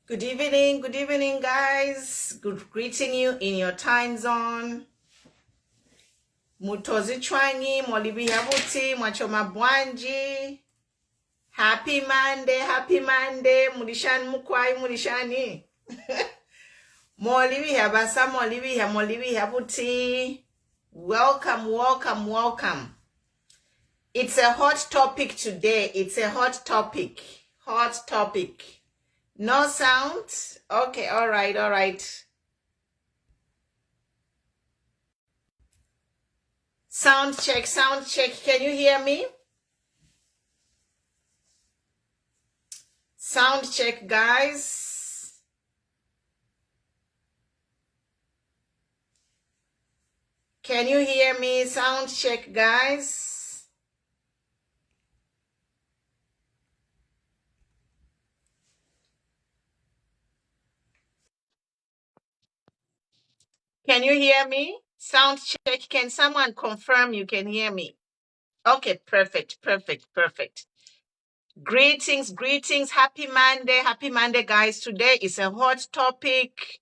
Good evening, guys. Good greeting you in your time zone. Mutozi chwanyi, molibi habuti, mwachoma bwanji. Happy Monday, mulishan mukwai, mulishani. Molibi habasa, molibi habuti. Welcome. It's a hot topic today. Hot topic. No sound? Okay, all right. Sound check. Can you hear me? Sound check, guys. Can you hear me? Sound check, guys. Can you hear me? Sound check. Can someone confirm you can hear me? Okay, perfect. Greetings. Happy Monday, guys. Today is a hot topic.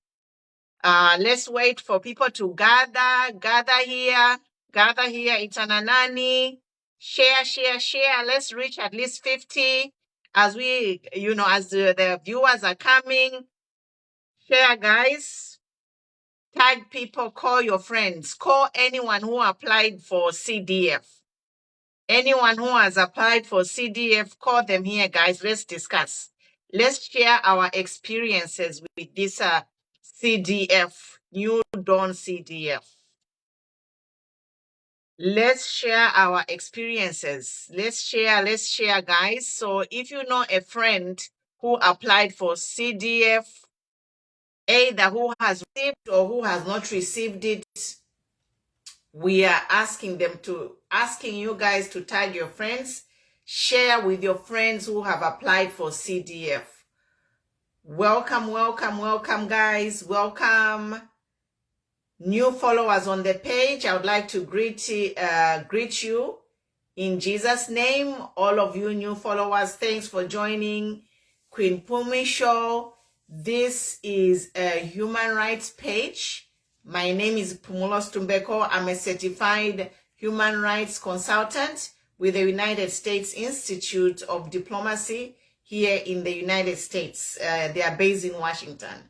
Let's wait for people to gather here. It's Ananani. Share. Let's reach at least 50 as the viewers are coming. Share, guys. Tag people, call your friends, call anyone who applied for CDF. Anyone who has applied for CDF, call them here, guys. Let's discuss. Let's share our experiences with this CDF, New Dawn CDF. Let's share our experiences. Let's share, guys. So if you know a friend who applied for CDF, either who has received or who has not received it, we are asking you guys to tag your friends, share with your friends who have applied for CDF. Welcome, guys. Welcome. New followers on the page, I would like to greet you in Jesus' name. All of you new followers, thanks for joining Queen Pumi Show. This is a human rights page. My name is Pumulos Tumbeko. I'm a certified human rights consultant with the United States Institute of Diplomacy here in the United States. They are based in Washington.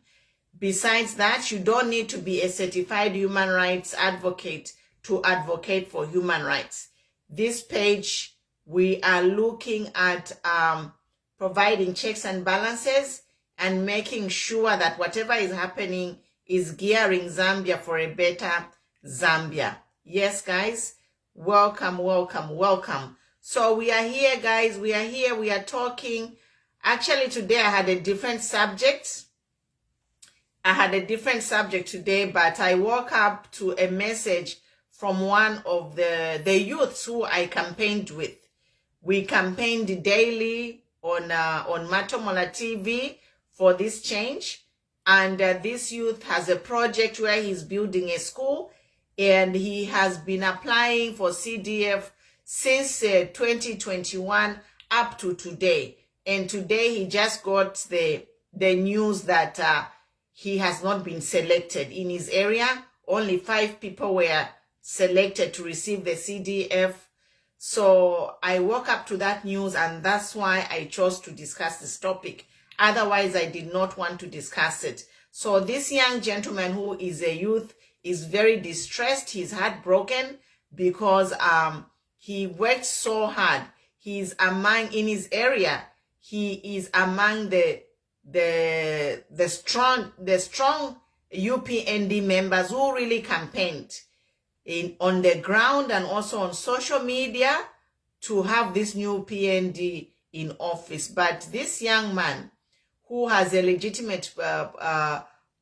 Besides that, you don't need to be a certified human rights advocate to advocate for human rights. This page, we are looking at providing checks and balances and making sure that whatever is happening is gearing Zambia for a better Zambia. Yes, guys, welcome. So we are here, guys. We are talking. Actually, today I had a different subject. Today, but I woke up to a message from one of the youths who I campaigned with. We campaigned daily on Matomola TV for this change. And this youth has a project where he's building a school, and he has been applying for CDF since 2021 up to today. And today he just got the news that he has not been selected. In his area, only 5 people were selected to receive the CDF. So I woke up to that news, and that's why I chose to discuss this topic. Otherwise, I did not want to discuss it. So this young gentleman who is a youth is very distressed. He's heartbroken because he worked so hard. He's in his area. He is among the strong UPND members who really campaigned on the ground and also on social media to have this new PND in office. But this young man who has a legitimate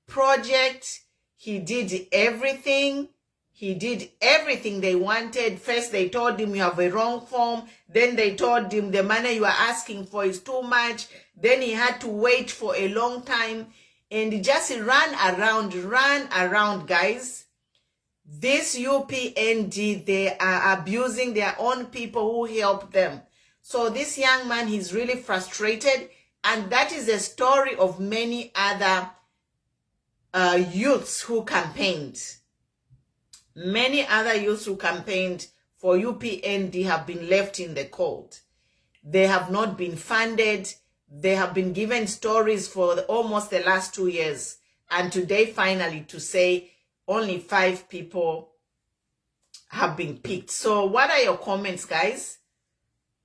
project, he did everything they wanted. First, they told him you have a wrong form. Then they told him the money you are asking for is too much. Then he had to wait for a long time, and he just ran around, guys. This UPND, they are abusing their own people who help them. So this young man, he's really frustrated, And that is the story of many other youths who campaigned. Many other youths who campaigned for UPND have been left in the cold. They have not been funded. They have been given stories for almost the last 2 years. And today, finally, to say only 5 people have been picked. So what are your comments, guys?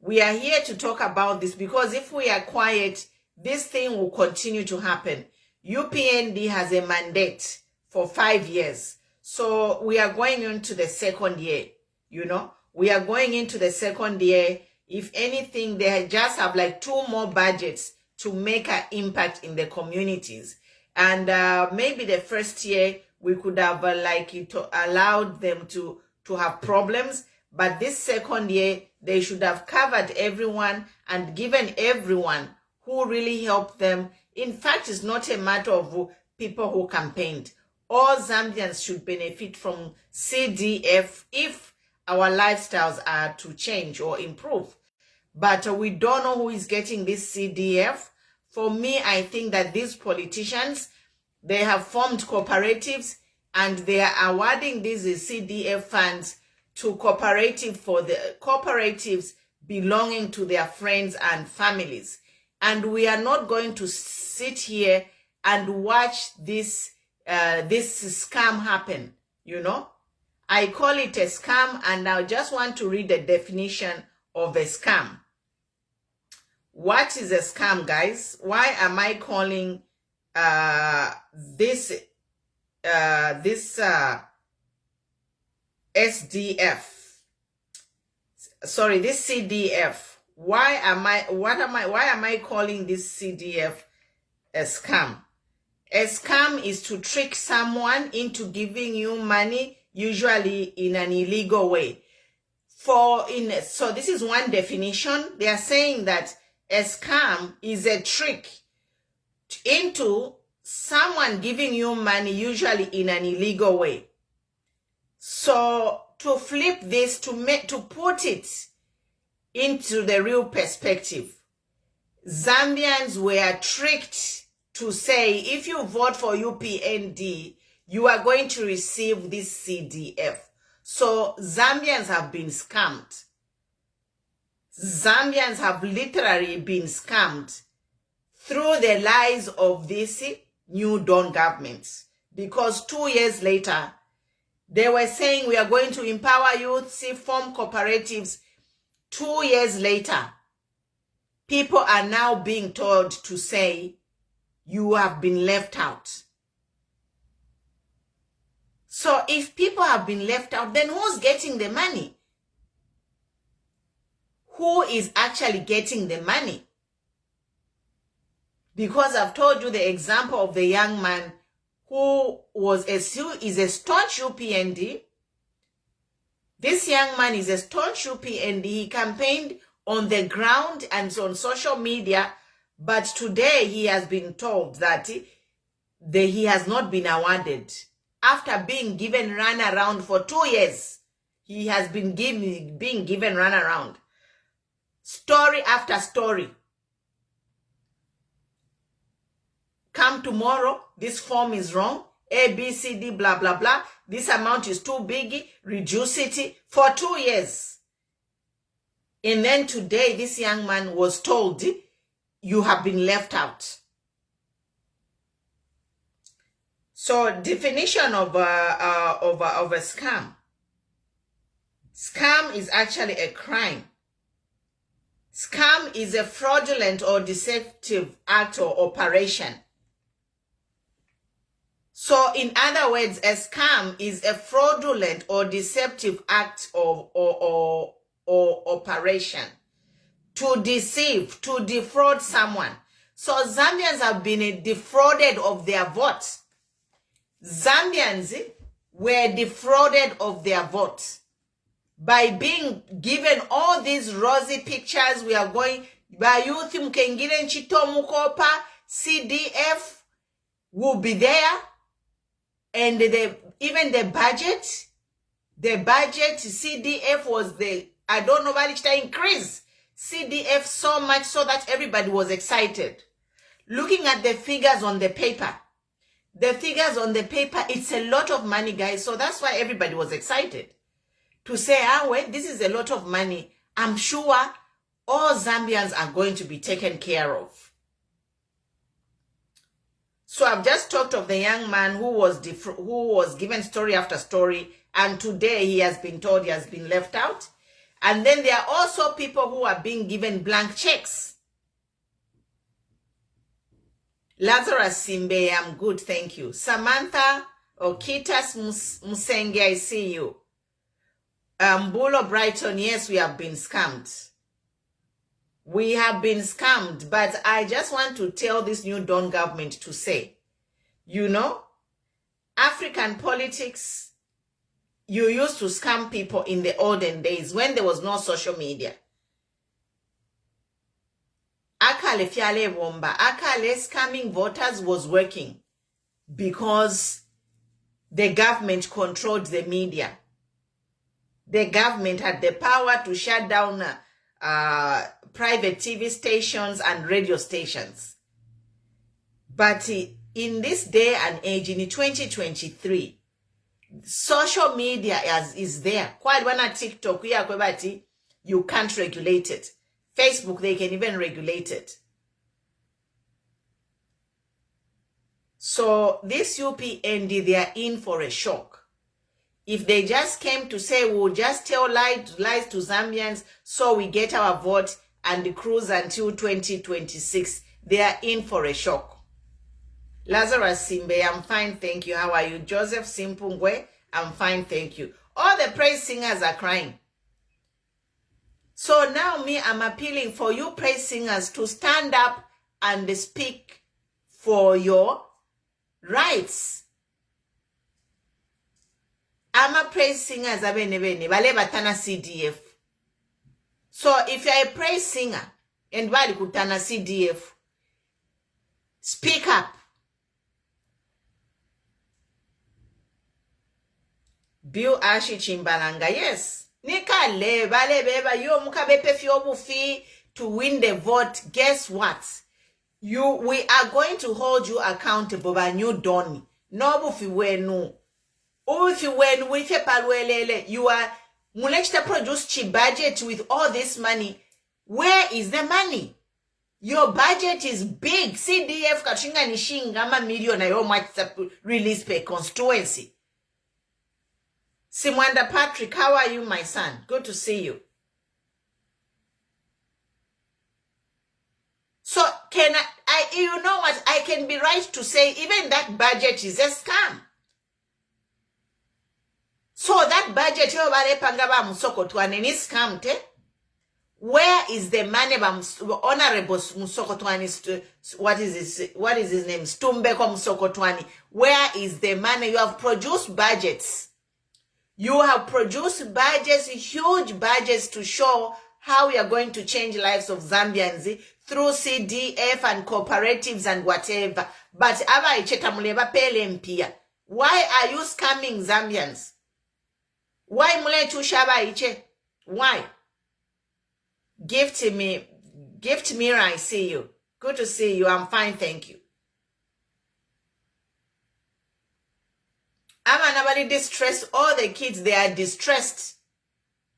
We are here to talk about this because if we are quiet, this thing will continue to happen. UPND has a mandate for 5 years. So we are going into the second year, you know. We are going into the second year. If anything, they just have like 2 more budgets to make an impact in the communities. And maybe the first year we could have allowed them to have problems. But this second year, they should have covered everyone and given everyone who really helped them. In fact, it's not a matter of people who campaigned. All Zambians should benefit from CDF if our lifestyles are to change or improve. But we don't know who is getting this CDF. For me, I think that these politicians, they have formed cooperatives and they are awarding these CDF funds to cooperatives belonging to their friends and families. And we are not going to sit here and watch this scam happen, you know. I call it a scam, and I just want to read the definition of a scam. What is a scam, guys? Why am I calling this CDF? Why am I calling this CDF a scam? A scam is to trick someone into giving you money, usually in an illegal way. So this is one definition. They are saying that a scam is a trick into someone giving you money, usually in an illegal way. So to flip this, to put it into the real perspective, Zambians were tricked to say, if you vote for UPND, you are going to receive this CDF. So Zambians have been scammed. Zambians have literally been scammed through the lies of this new Dawn government. Because 2 years later, they were saying we are going to empower youth, form cooperatives. 2 years later, people are now being told to say, you have been left out. So if people have been left out, then who's getting the money? Who is actually getting the money? Because I've told you the example of the young man who is a staunch UPND. This young man is a staunch UPND. He campaigned on the ground and on social media, but today he has been told that he has not been awarded. After being given runaround for 2 years, he has been being given runaround. Story after story. Come tomorrow, this form is wrong. A, B, C, D, blah, blah, blah. This amount is too big. Reduce it for 2 years. And then today, this young man was told, you have been left out. So, definition of a scam. Scam is actually a crime. Scam is a fraudulent or deceptive act or operation. So, in other words, a scam is a fraudulent or deceptive act or operation to deceive, to defraud someone. So, Zambians have been defrauded of their votes. Zambians were defrauded of their votes by being given all these rosy pictures. We are going by youth mkengire nchito mukopa, CDF will be there, and even the budget CDF was I don't know why it increased CDF so much so that everybody was excited. Looking at the figures on the paper, it's a lot of money, guys. So that's why everybody was excited to say, wait, this is a lot of money. I'm sure all Zambians are going to be taken care of. So I've just talked of the young man who was given story after story, and today he has been told he has been left out. And then there are also people who are being given blank checks. Lazarus Simbe, I'm good, thank you. Samantha Okitas Musenge, I see you. Bulo Brighton, yes, we have been scammed. We have been scammed, but I just want to tell this new Dawn government to say, you know, African politics, you used to scam people in the olden days when there was no social media. Akale fiale bomba, akale scamming voters was working because the government controlled the media. The government had the power to shut down private TV stations and radio stations. But in this day and age, in 2023, social media is there. Quite when a TikTok, you can't regulate it. Facebook, they can even regulate it. So this UPND, they are in for a shock. If they just came to say, we'll just tell lies to Zambians so we get our vote and cruise until 2026, they are in for a shock. Lazarus Simbe, I'm fine, thank you. How are you? Joseph Simpungwe, I'm fine, thank you. All the praise singers are crying. So now I'm appealing for you praise singers to stand up and speak for your rights. I'm a praise singers, bale batana CDF. So if you're a praise singer and bali kutana CDF, speak up. Bill Ashi Chimbalanga, yes. Nika le bale beba yo mukabepe fiobufi to win the vote. Guess what? We are going to hold you accountable by new Dawn. No bufi wenu. If you win with a palwelele, you are mulechta produce cheap budget with all this money. Where is the money? Your budget is big. CDF kachinga nishinga ma million na yo much release per constituency. Simwanda Patrick, how are you, my son? Good to see you. So can I you know what? I can be right to say even that budget is a scam. So that budget yo bale panga ba musoko twane ni scam te? Where is the money ba honorable musoko twane? What is his name? Stumbeko musoko twane. Where is the money? You have produced budgets. You have produced budgets, huge budgets to show how we are going to change lives of Zambians through CDF and cooperatives and whatever. But why are you scamming Zambians? Why mule chushaba iche? Why? Gift Mira, I see you. Good to see you. I'm fine, thank you. I'm nobody distressed. All the kids, they are distressed.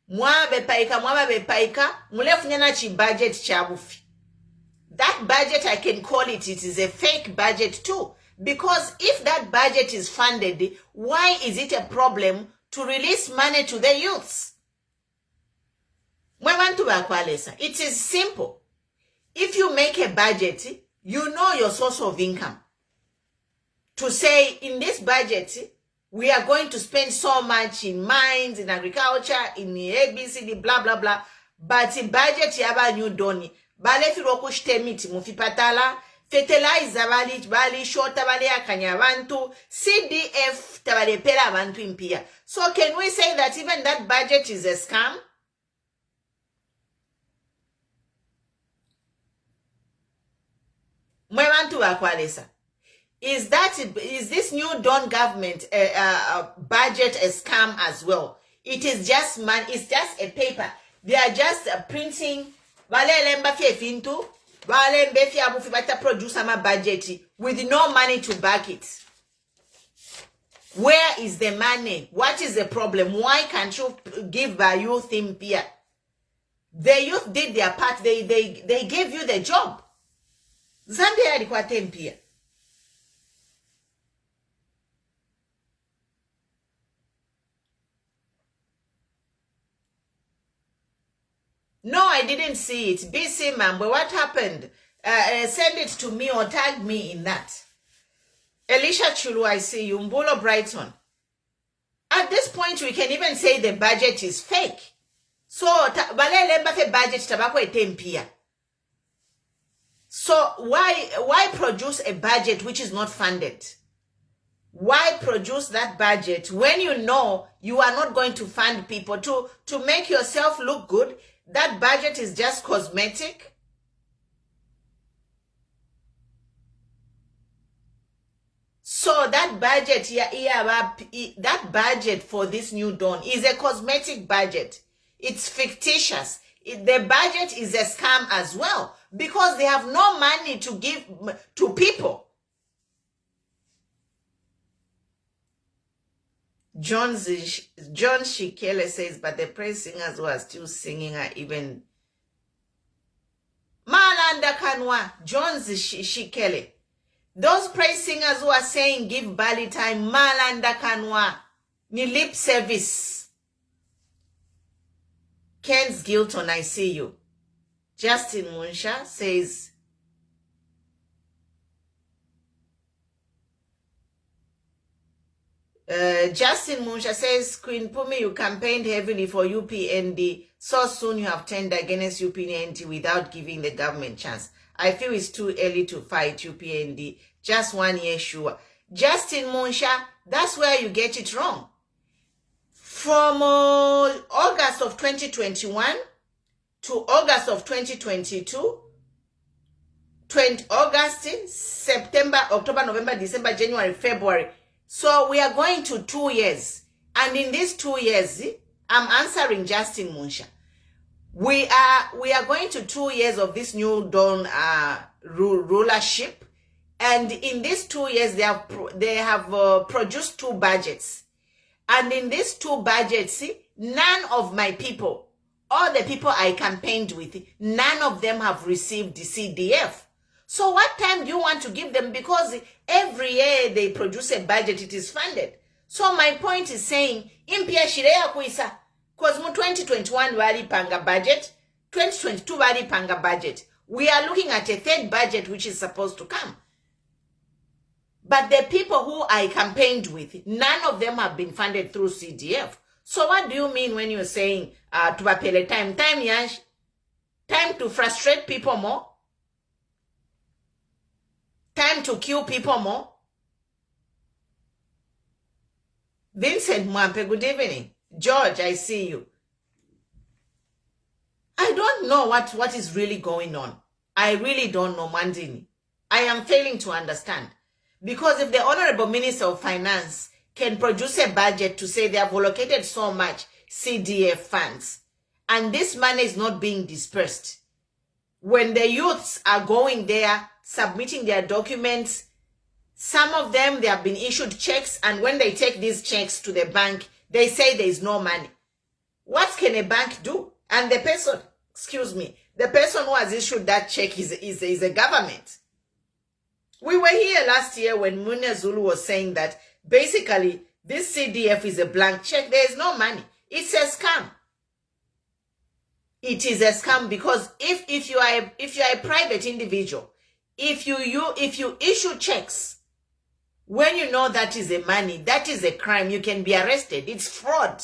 Mwa bepaika, mulefunyana chi budget chabufi. That budget, I can call it is a fake budget too. Because if that budget is funded, why is it a problem to release money to the youths? It is simple. If you make a budget, you know your source of income. To say, in this budget, we are going to spend so much in mines, in agriculture, in the ABCD, blah, blah, blah. But in budget, yaba new doni. Bale firoku shtemiti, mufipatala, fertilizer bali shota bale akanya bantu, CDF tabale pela bantu impia. So can we say that even that budget is a scam? Mwebantu bakwalesa. Is this new Dawn government budget a scam as well? It is just it's just a paper. They are just printing. produce a budget with no money to back it. Where is the money? What is the problem? Why can't you give the youth in here? The youth did their part. They gave you the job. Zambia alikuwa tempia. No, I didn't see it. BC Mambo, what happened? Send it to me or tag me in that. Elisha Chulu, I see you. Mbulo Brighton. At this point, we can even say the budget is fake. So, balele mbafe budget tabako etempia. So, why produce a budget which is not funded? Why produce that budget when you know you are not going to fund people to make yourself look good? That budget is just cosmetic. So that budget, that budget for this new dawn is a cosmetic budget. It's fictitious. The budget is a scam as well because they have no money to give to people. John Shikele says, but the praise singers were still singing are even. Malanda Kanwa, John Shikele. Those praise singers who are saying give Bali time, Malanda Kanwa, ni lip service. Ken's Gilton, I see you. Justin Munsha says, Justin Munsha says, Queen Pumi, you campaigned heavily for UPND. So soon you have turned against UPND without giving the government chance. I feel it's too early to fight UPND. Just 1 year sure. Justin Munsha, that's where you get it wrong. From August of 2021 to August of 2022, August, September, October, November, December, January, February. So we are going to 2 years. And in these 2 years, I'm answering Justin Munsha. We are going to 2 years of this new dawn rulership. And in these 2 years, they have produced 2 budgets. And in these 2 budgets, none of my people, all the people I campaigned with, none of them have received the CDF. So what time do you want to give them? Because every year they produce a budget, it is funded. So my point is saying, impia shireya kuisa, because mu 2021 wali panga budget, 2022 wali panga budget. We are looking at a 3rd budget which is supposed to come. But the people who I campaigned with, none of them have been funded through CDF. So what do you mean when you're saying tubapele time? Time to frustrate people more? Time to kill people more? Vincent Mwampe, good evening. George, I see you. I don't know what is really going on. I really don't know, Mandini. I am failing to understand. Because if the Honorable Minister of Finance can produce a budget to say they have allocated so much CDF funds, and this money is not being dispersed, when the youths are going there, submitting their documents, some of them, they have been issued checks, and when they take these checks to the bank, they say there is no money. What can a bank do? And the person, the person who has issued that check is a government. We were here last year when Munya Zulu was saying that basically this CDF is a blank check. There is no money. It's a scam. It is a scam because if you are a private individual, if you issue checks when you know that is a money, that is a crime. You can be arrested. It's fraud.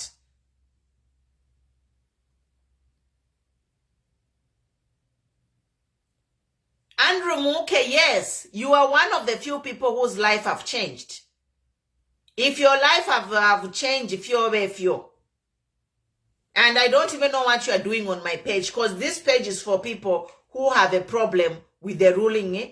Andrew Muke, yes, you are one of the few people whose life have changed. If your life have changed, if you're, and I don't even know what you are doing on my page, because this page is for people who have a problem with the ruling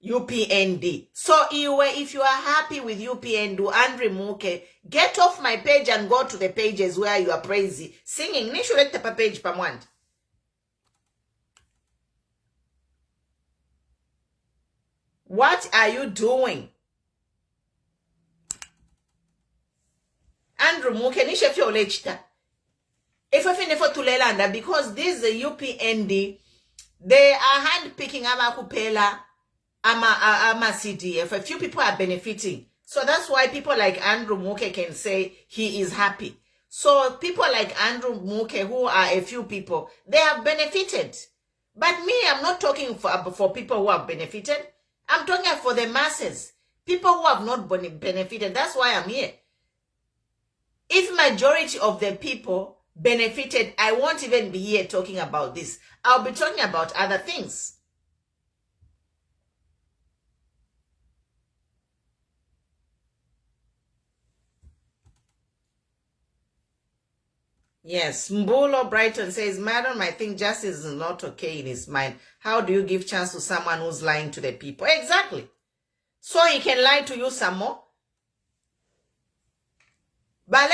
UPND. So if you are happy with UPND, Andrew Muke, get off my page and go to the pages where you are praising, singing. Nishu let the page pamwand. What are you doing? Andrew Mukenisha Fiolechta. If I finish for Tulelanda, because this UPND, they are handpicking Amakupela, Ama CDF. A few people are benefiting. So that's why people like Andrew Muke can say he is happy. So people like Andrew Muke, who are a few people, they have benefited. But me, I'm not talking for people who have benefited. I'm talking for the masses. People who have not benefited. That's why I'm here. If majority of the people benefited, I won't even be here talking about this. I'll be talking about other things. Yes, Mbulo Brighton says, Madam, I think justice is not okay in his mind. How do you give chance to someone who's lying to the people? Exactly. So he can lie to you some more. But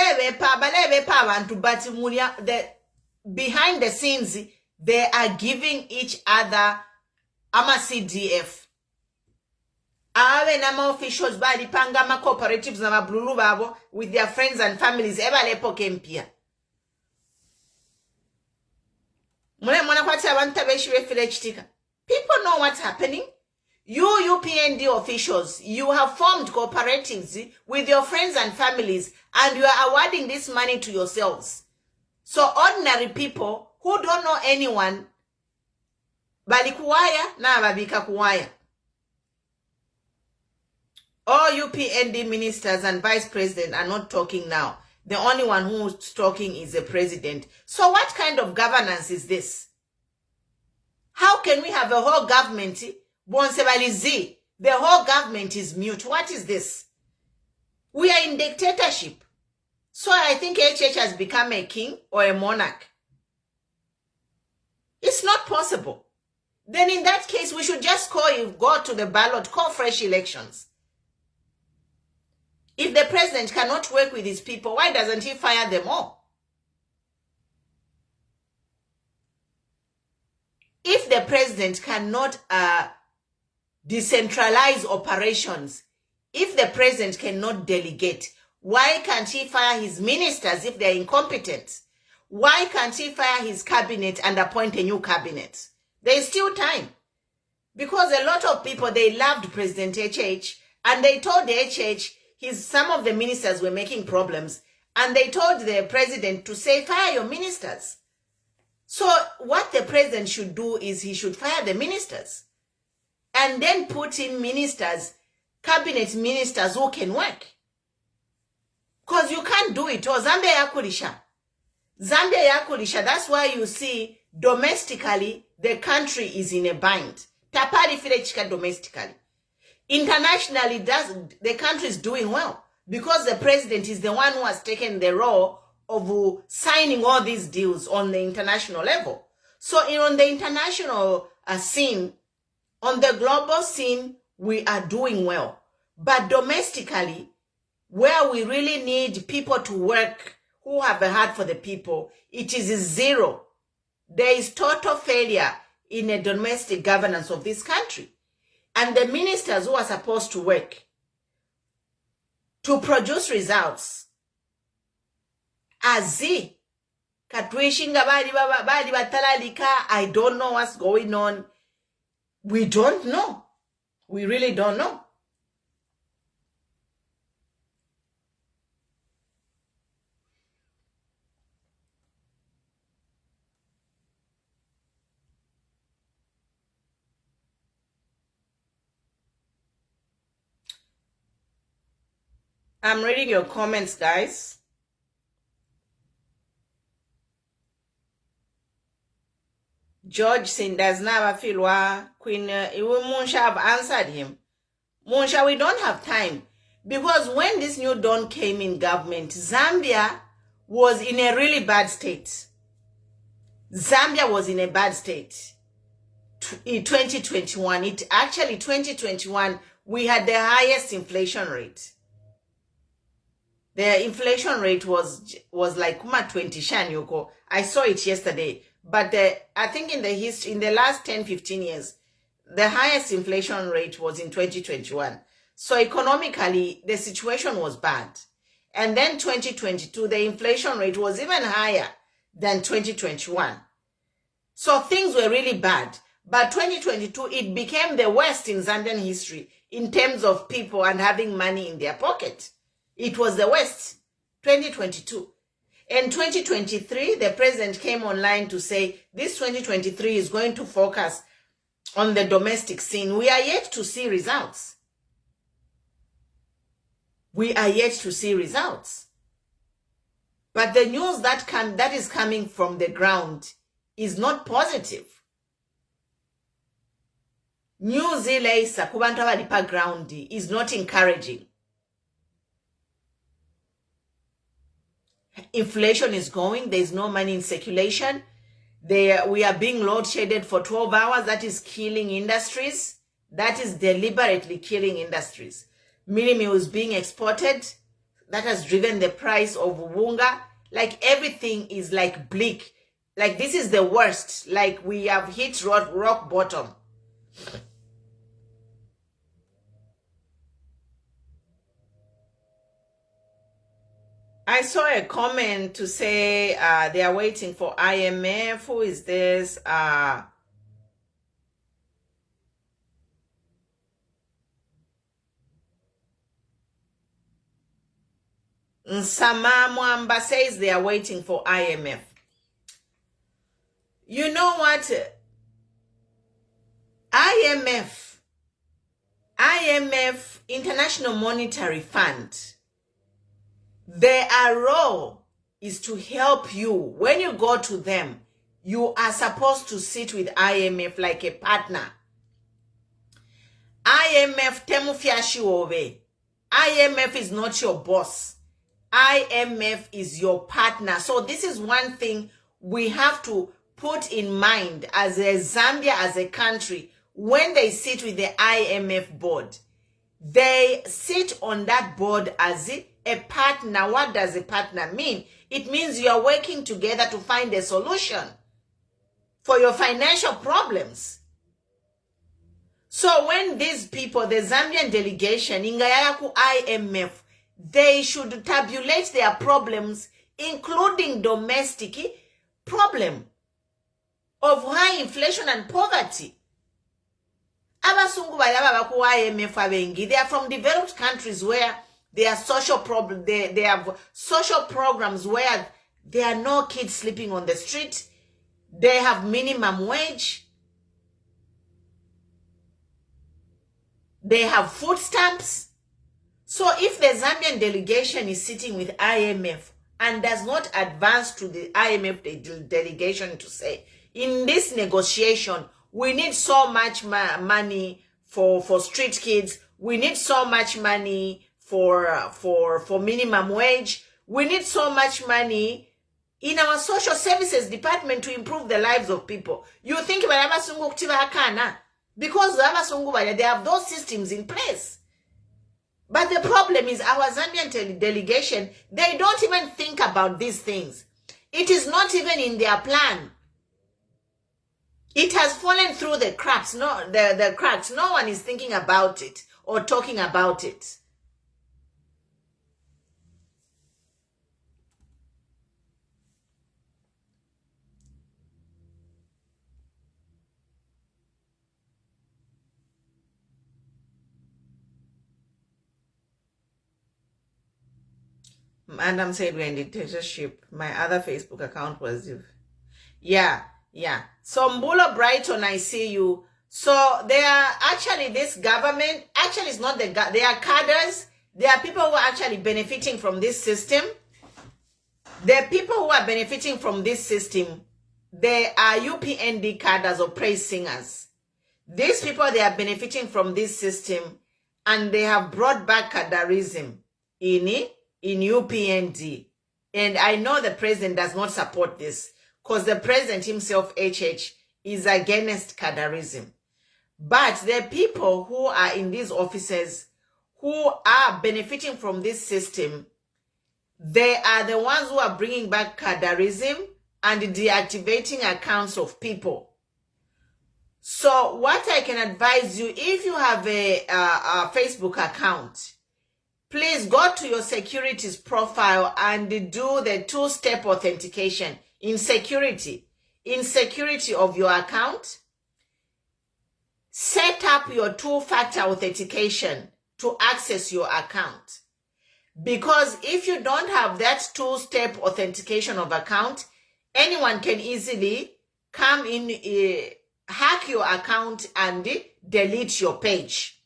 behind the scenes, they are giving each other ama CDF. Awe nama officials bali panga ma cooperatives na mablulu babo with their friends and families eba lepo kempia. People know what's happening. You UPND officials, you have formed cooperatives with your friends and families, and you are awarding this money to yourselves. So ordinary people who don't know anyone, balikuwaya na babika kuwaya. All UPND ministers and vice president are not talking now. The only one who's talking is the president. So what kind of governance is this? How can we have a whole government? The whole government is mute. What is this? We are in dictatorship. So I think HH has become a king or a monarch. It's not possible. Then in that case, we should just go to the ballot, call fresh elections. If the president cannot work with his people, why doesn't he fire them all? If the president cannot decentralize operations, if the president cannot delegate, why can't he fire his ministers if they're incompetent? Why can't he fire his cabinet and appoint a new cabinet? There is still time. Because a lot of people, they loved President HH, and they told the HH some of the ministers were making problems, and they told the president to say, fire your ministers. So what the president should do is he should fire the ministers and then put in ministers, cabinet ministers who can work. Because you can't do it. Or Zambia yakulisha. Zambia yakulisha. That's why you see domestically the country is in a bind. Tapari filechika domestically. Internationally, the country is doing well because the president is the one who has taken the role of signing all these deals on the international level. So on the international scene, on the global scene, we are doing well. But domestically, where we really need people to work who have a heart for the people, it is zero. There is total failure in a domestic governance of this country. And the ministers who are supposed to work to produce results, I don't know what's going on. We don't know. We really don't know. I'm reading your comments, guys. George Sin does never feel Queen Munsha have answered him. Munsha, we don't have time. Because when this new dawn came in government, Zambia was in a really bad state. Zambia was in a bad state. In 2021, 2021, we had the highest inflation rate. The inflation rate was like 20 shanyoko. I saw it yesterday. But I think in the last 10, 15 years, the highest inflation rate was in 2021. So economically, the situation was bad. And then 2022, the inflation rate was even higher than 2021. So things were really bad. But 2022, it became the worst in Zambian history in terms of people and having money in their pocket. It was the worst, 2022. In 2023, the president came online to say this 2023 is going to focus on the domestic scene. We are yet to see results. We are yet to see results. But the news that is coming from the ground is not positive. News ileisa kubantu abali pa ground is not encouraging. Inflation is going, there is no money in circulation. We are being load shedded for 12 hours. That is killing industries. That is deliberately killing industries. Mini meals being exported. That has driven the price of wunga. Like everything is like bleak. Like this is the worst. Like we have hit rock bottom. I saw a comment to say they are waiting for IMF. Who is this? Nsama Mwamba says they are waiting for IMF. You know what? IMF, International Monetary Fund, their role is to help you. When you go to them, you are supposed to sit with IMF like a partner. IMF temufyashiwobe. IMF is not your boss. IMF is your partner. So this is one thing we have to put in mind as a Zambia, as a country. When they sit with the IMF board, they sit on that board as a partner. What does a partner mean? It means you are working together to find a solution for your financial problems. So when these people, the Zambian delegation, Ingayaraku IMF, they should tabulate their problems, including domestic problem of high inflation and poverty. Abasungu balaba baku IMF abengi. They are from developed countries where there are social problems. They have social programs where there are no kids sleeping on the street. They have minimum wage. They have food stamps. So if the Zambian delegation is sitting with IMF and does not advance to the IMF delegation to say, in this negotiation, we need so much money for street kids. We need so much money for minimum wage. We need so much money in our social services department to improve the lives of people. You think about Abasungu Kutiva Hakana? Because Abasungu, they have those systems in place. But the problem is our Zambian delegation, they don't even think about these things. It is not even in their plan. It has fallen through the cracks. No, the cracks. No one is thinking about it or talking about it. Madam said we're in dictatorship. My other Facebook account was... Yeah. So Mbulo Brighton, I see you. So they are actually, this government, actually it's not they are cadres. There are people who are actually benefiting from this system. The people who are benefiting from this system, they are UPND cadres or praise singers. These people, they are benefiting from this system and they have brought back cadreism in UPND. And I know the president does not support this because the president himself, HH, is against cadreism. But the people who are in these offices who are benefiting from this system, they are the ones who are bringing back cadreism and deactivating accounts of people. So what I can advise you, if you have a Facebook account, please go to your securities profile and do the two-step authentication in security of your account. Set up your two-factor authentication to access your account. Because if you don't have that two-step authentication of account, anyone can easily come in, hack your account and delete your page.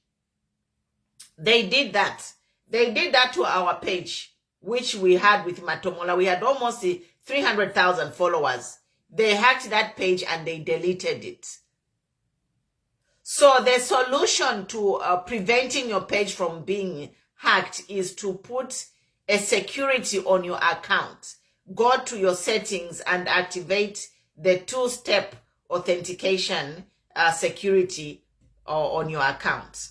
They did that. They did that to our page, which we had with Matomola. We had almost 300,000 followers. They hacked that page and they deleted it. So the solution to preventing your page from being hacked is to put a security on your account. Go to your settings and activate the two-step authentication security on your account.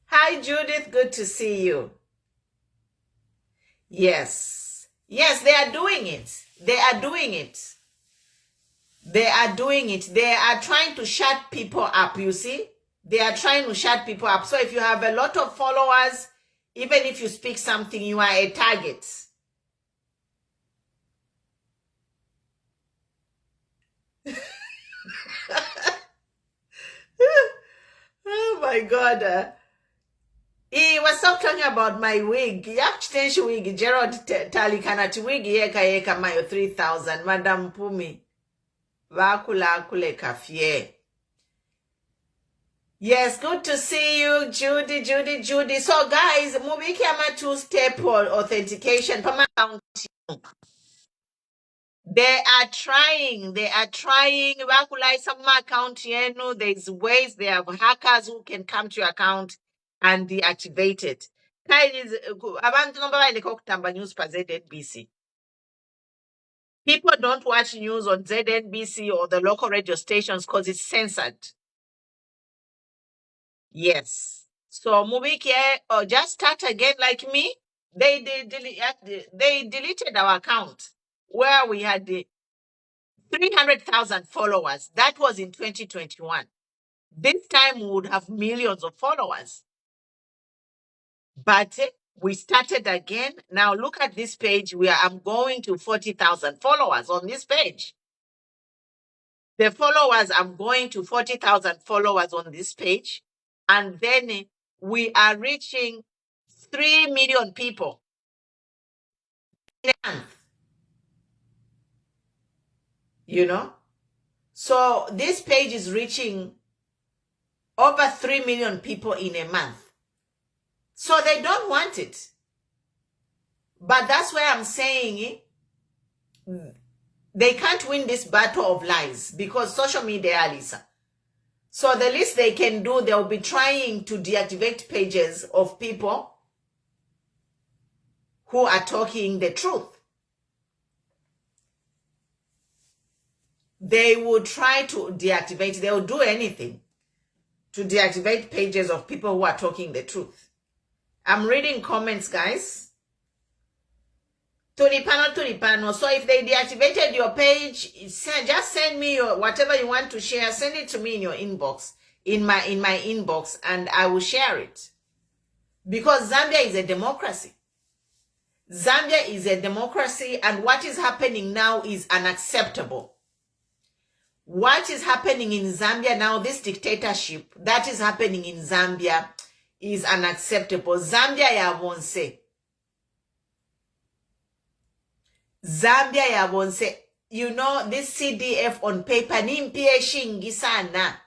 Hi, Judith. Good to see you. Yes. Yes, they are doing it. They are doing it. They are doing it. They are trying to shut people up, you see? They are trying to shut people up. So if you have a lot of followers, even if you speak something, you are a target. Oh my God. He was talking about my wig. Yakchitenshi wig, Gerald Talikanati wig yeka mayo 3,000. Madam Pumi. Vakula akule kafie. Yes, good to see you, Judy. So guys, mubiki ama two-step authentication. They are trying. Vakula some account yenu. There's ways. They have hackers who can come to your account and deactivate it. Abantu nomba kutamba news pa ZNBC. People don't watch news on ZNBC or the local radio stations because it's censored. Yes. So Mubiki, or just start again like me. They deleted our account where we had 300,000 followers. That was in 2021. This time we would have millions of followers. But we started again. Now look at this page. I'm going to 40,000 followers on this page. The followers, I'm going to 40,000 followers on this page. And then we are reaching 3 million people in a month. You know? So this page is reaching over 3 million people in a month. So they don't want it. But that's why I'm saying they can't win this battle of lies because social media, Lisa. So the least they can do, they'll be trying to deactivate pages of people who are talking the truth. They will try to deactivate, they'll do anything to deactivate pages of people who are talking the truth. I'm reading comments, guys. Tulipano. So if they deactivated your page, just send me your whatever you want to share. Send it to me in your inbox, in my inbox, and I will share it. Because Zambia is a democracy. Zambia is a democracy, and what is happening now is unacceptable. What is happening in Zambia now, this dictatorship that is happening in Zambia is unacceptable. Zambia yabonse. Zambia yabonse. You know, this CDF on paper, nimpie shingi sana.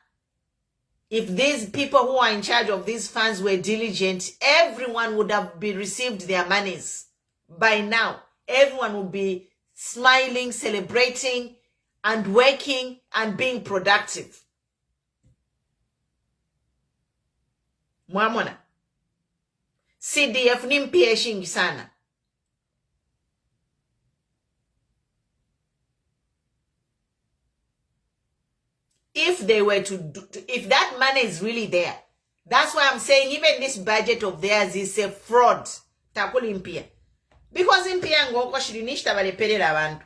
If these people who are in charge of these funds were diligent, everyone would have received their monies by now. Everyone would be smiling, celebrating, and working and being productive. Mwamona. CDF nimpie shingi sana. If they were to do, if that money is really there, that's why I'm saying even this budget of theirs is a fraud. Takuli impia. Because impia ngoko shirinishta valeperera abantu.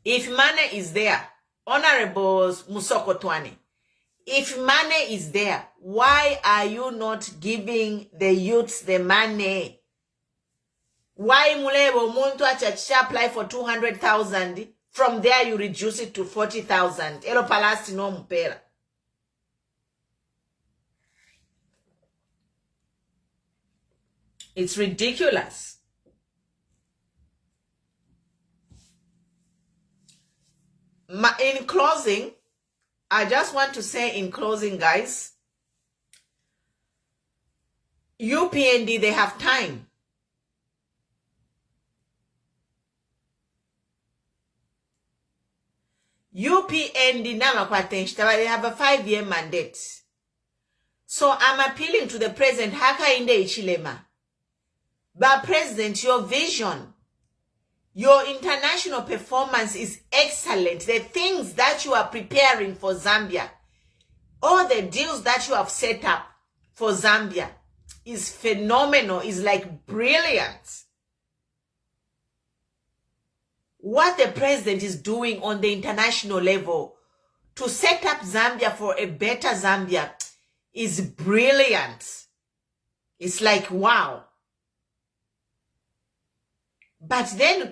If money is there, Honorable Musoko Twane, if money is there, why are you not giving the youths the money? Why mulebo muntu achacha apply for 200,000? From there you reduce it to 40,000. Elo palasti no mpera. It's ridiculous. In closing, I just want to say in closing, guys, UPND, they have time. UPND, they have a 5-year mandate. So I'm appealing to the president, Haka Inde Ichilema. But president, your vision, your international performance is excellent. The things that you are preparing for Zambia, all the deals that you have set up for Zambia is phenomenal, is like brilliant. What the president is doing on the international level to set up Zambia for a better Zambia is brilliant. It's like, wow. But then,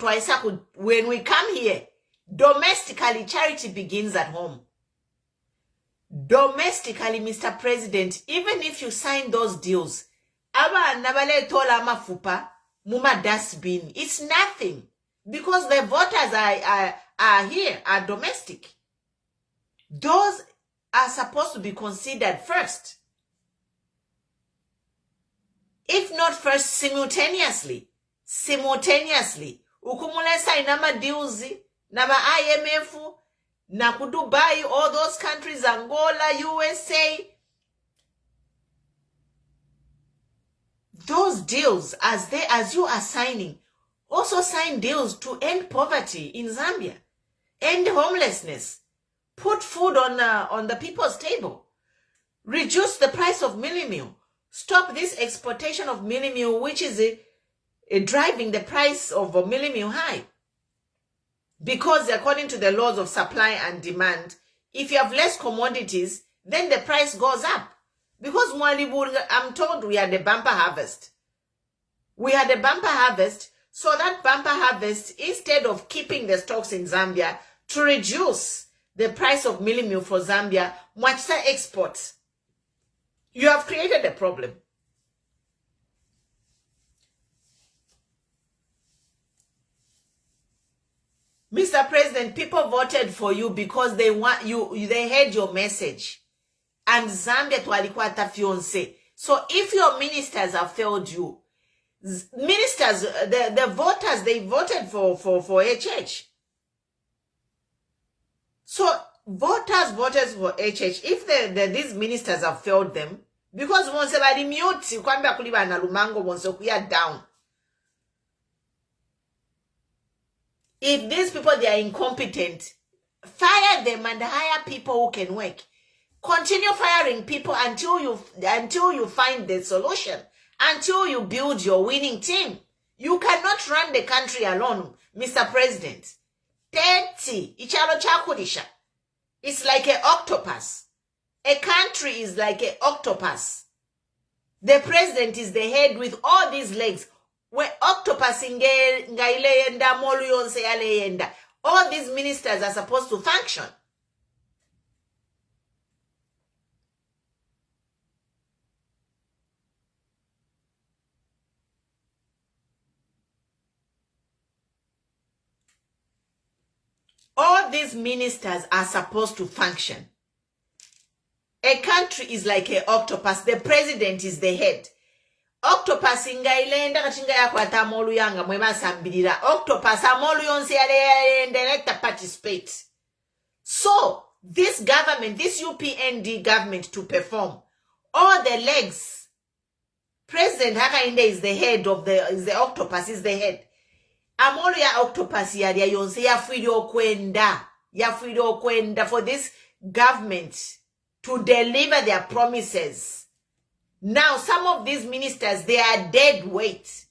when we come here, domestically, charity begins at home. Domestically, Mr. President, even if you sign those deals, it's nothing. Because the voters are here, are domestic. Those are supposed to be considered first. If not first, simultaneously. Ukumulesa inama diuzi, nama IMF, na kudubai, all those countries, Angola, USA. Those deals, as you are signing, also sign deals to end poverty in Zambia, end homelessness, put food on the people's table, reduce the price of meal, stop this exportation of meal, which is driving the price of a meal high. Because according to the laws of supply and demand, if you have less commodities, then the price goes up. Because I'm told we had a bumper harvest. We had a bumper harvest, so that bumper harvest, instead of keeping the stocks in Zambia to reduce the price of meal for Zambia, Mwachisa exports, you have created a problem. Mr. President, people voted for you because they want you, they heard your message. And Zambia twalikuwa tafionse. So if your ministers have failed you, ministers, the voters, they voted for HH. So voters voted for HH. If these ministers have failed them, because once they mute, kwamba kuliba na lumango once we are down. If these people, they are incompetent, fire them and hire people who can work. Continue firing people until you find the solution, until you build your winning team. You cannot run the country alone, Mr. President. 30, ichalo chakudisha. It's like an octopus. A country is like an octopus. The president is the head with all these legs. Where octopus all these ministers are supposed to function. All these ministers are supposed to function. A country is like an octopus. The president is the head. Octopus ingailenda katinga yakwata amolu yanga mweba sambirira. Octopus amolu yonse yalenda participate. So, this government, this UPND government to perform, all the legs, President Hakainde is the head of the octopus, is the head. Amolu ya octopus ya yonse yafuido kwenda for this government to deliver their promises. Now, some of these ministers, they are dead weight.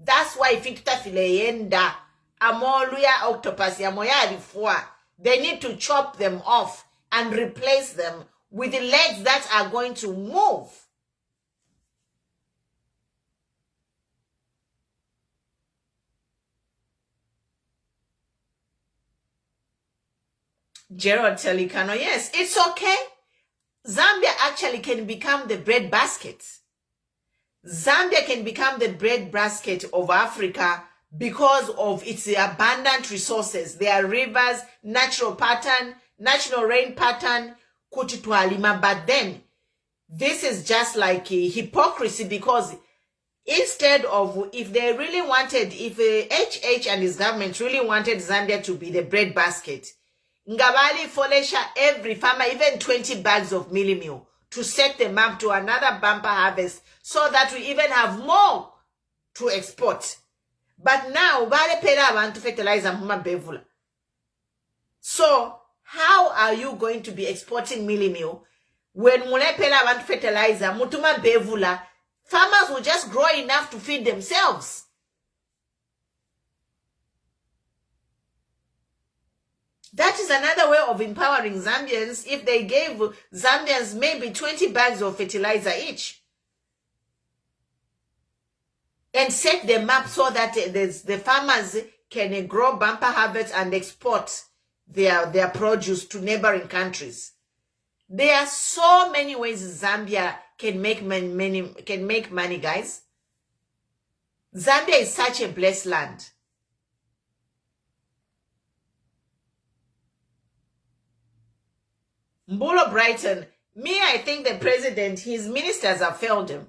That's why Victor Fileyenda amoluya octopus yamoya rifua. They need to chop them off and replace them with the legs that are going to move. Gerald Telikano, yes, it's okay. Zambia actually can become the bread basket. Zambia can become the bread basket of Africa because of its abundant resources. There are rivers, natural pattern, natural rain pattern, kutitwalima. But then, this is just like a hypocrisy, because instead of, if they really wanted, if HH and his government really wanted Zambia to be the bread basket, Ngabali Folesha every farmer, even 20 bags of mealie meal to set them up to another bumper harvest so that we even have more to export. But now, Bale Pera want to fertilize Muma Bevula. So, how are you going to be exporting mealie meal when Mule Pera want fertilizer, Mutuma Bevula, farmers will just grow enough to feed themselves? That is another way of empowering Zambians if they gave Zambians maybe 20 bags of fertilizer each and set them up so that the farmers can grow bumper harvest and export their produce to neighboring countries. There are so many ways Zambia can make money, guys. Zambia is such a blessed land. Mbulo Brighton, me, I think the president, his ministers have failed him.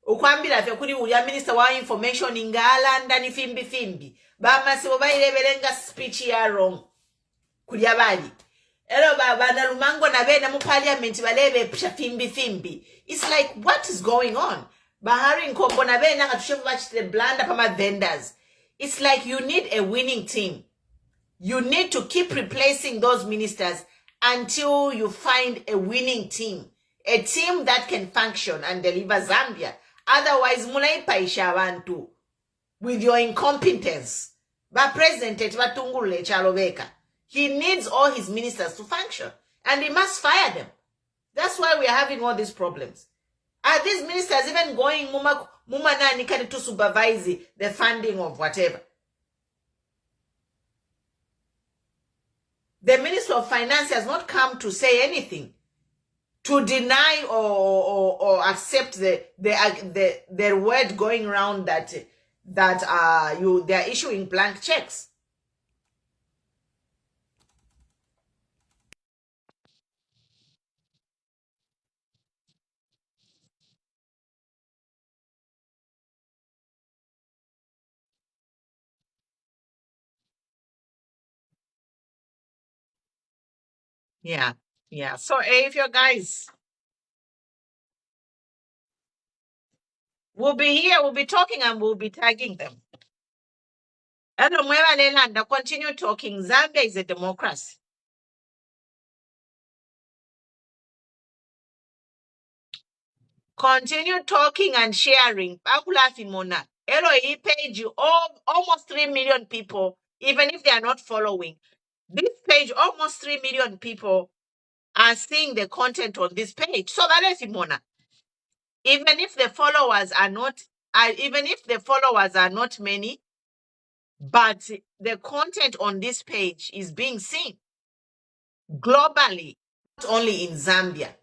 Ukwambira fe kuri uya minister wa information ingala ndani fimbi. Bamasibo bayireberenga speech ya wrong. Kuri abali. Elo baba na lumango na bena mu parliament balebe pisha fimbi. It's like, what is going on? Bahari nkombo na bena ngatushefu bachite blanda pama vendors. It's like you need a winning team. You need to keep replacing those ministers until you find a winning team. A team that can function and deliver Zambia. Otherwise, munaipaisha abantu with your incompetence. But President Batungule Chalobeka, he needs all his ministers to function. And he must fire them. That's why we are having all these problems. Are these ministers even going mumanani to supervise the funding of whatever? The Minister of Finance has not come to say anything, to deny or accept the word going around that they're issuing blank checks. Yeah. So if you guys, we'll be here, we'll be talking, and we'll be tagging them. And continue talking. Zambia is a democracy. Continue talking and sharing. Hello, page, almost 3 million people, even if they are not following. This page, almost 3 million people are seeing the content on this page. So that is Imona. Even if the followers are not many, but the content on this page is being seen globally, not only in Zambia.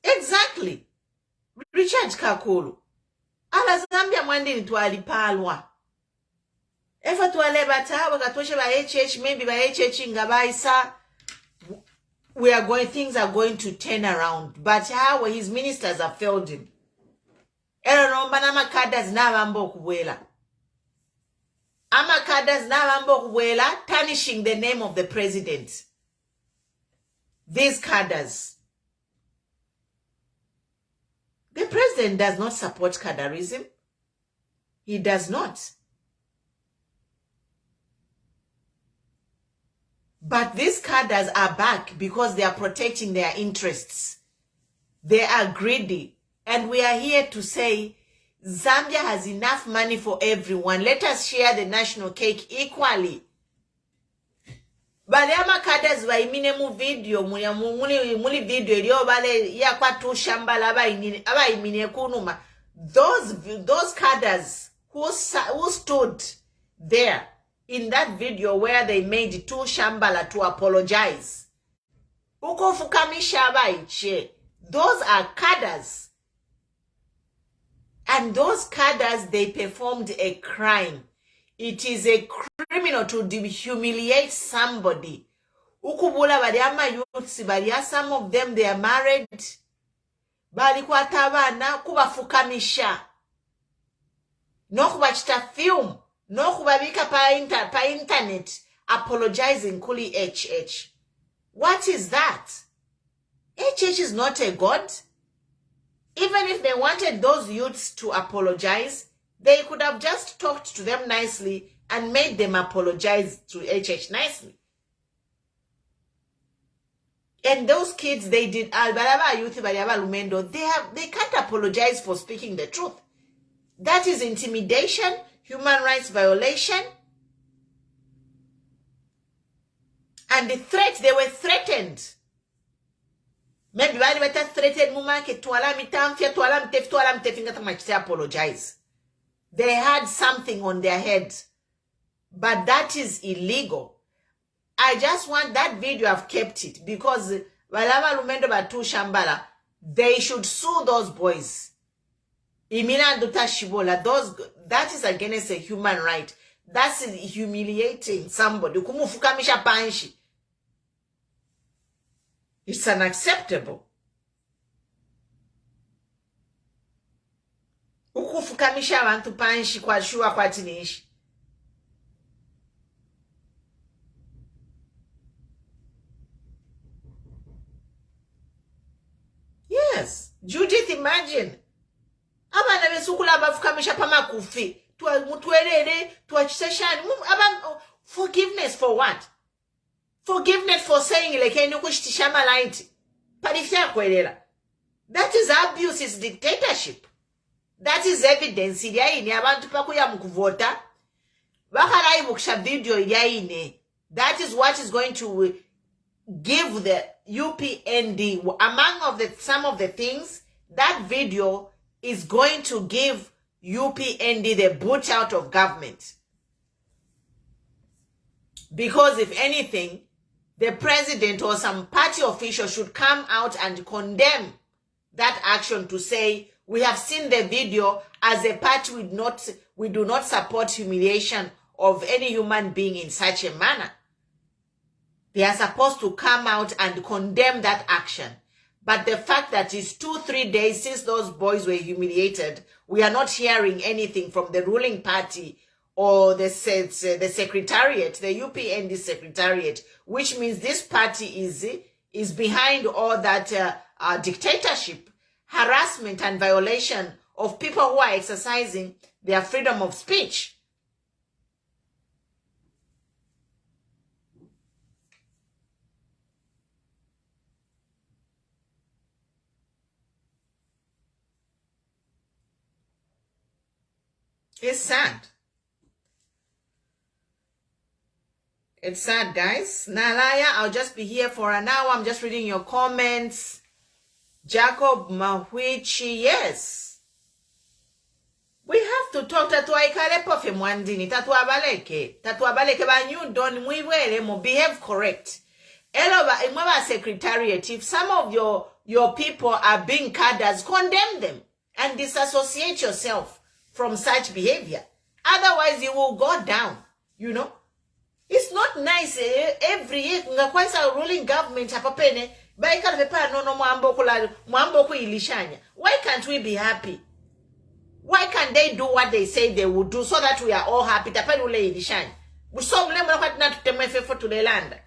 Exactly. Richard Kakulu. Ala Zambia mwandini twalipalwa. Efa twalebata wakatoshe ba HH, maybe ba HH ngabaisa. Things are going to turn around. But how his ministers have failed him. Amakadas nabambo kubuela, tarnishing the name of the president. These cadres. The president does not support cadarism. He does not. But these cadres are back because they are protecting their interests. They are greedy. And we are here to say Zambia has enough money for everyone. Let us share the national cake equally. Bale amakadaz bayimine mu video muli video eliyo bale yakwa tu shambala abayimine kunuma. Those cadres who stood there in that video where they made two shambala to apologize. Ukofukamisha abayiche. Those are cadres. And those cadres, they performed a crime. It is a criminal to humiliate somebody. Ukubula baliama youths, balia, some of them, they are married. Bali kwa tabana kubafukamisha. No kubachita film. No kubabika pa internet. Apologizing kuli HH. What is that? HH is not a god. Even if they wanted those youths to apologize, they could have just talked to them nicely and made them apologize to HH nicely. And those kids, they did they can't apologize for speaking the truth. That is intimidation, human rights violation. And the threat, they were threatened. Maybe why they threatened mumake apologize. They had something on their head. But that is illegal. I just want that video, I've kept it because they should sue those boys. That is against a human right. That's humiliating somebody. It's unacceptable. Ukufukamisha abantu panshi kwa shua kwa tinishi. Yes. Judith, imagine. Abana besukula abafukamisha pama kufi. Mutuelele, tuachisheshani. Forgiveness for what? Forgiveness for saying that is abuse, is dictatorship. That is evidence. That is what is going to give the UPND, some of the things, that video is going to give UPND the boot out of government. Because if anything, the president or some party official should come out and condemn that action to say, we have seen the video. As a party, we do not support humiliation of any human being in such a manner. They are supposed to come out and condemn that action. But the fact that it's 2-3 days since those boys were humiliated, we are not hearing anything from the ruling party or the secretariat, the UPND secretariat, which means this party is behind all that dictatorship, harassment, and violation of people who are exercising their freedom of speech. It's sad. It's sad, guys. Nalaya, I'll just be here for an hour. I'm just reading your comments. Jacob Mahuichi, yes. We have to talk. Tatuaikale pofe mwandini. Tatuabaleke. Tatuabaleke banyu don mwiwele mo behave correct. Eloba imwaba secretariat. If some of your people are being cadres, condemn them and disassociate yourself from such behavior. Otherwise, you will go down. You know. It's not nice every year ngakwaisa ruling government hapapene baikala pepa no mwambo ku ilishanya. Why can't we be happy? Why can't they do what they say they would do so that we are all happy? Tapeli ule ilishanya. Buso mle mwa kwa tina tutemefe for tulelanda.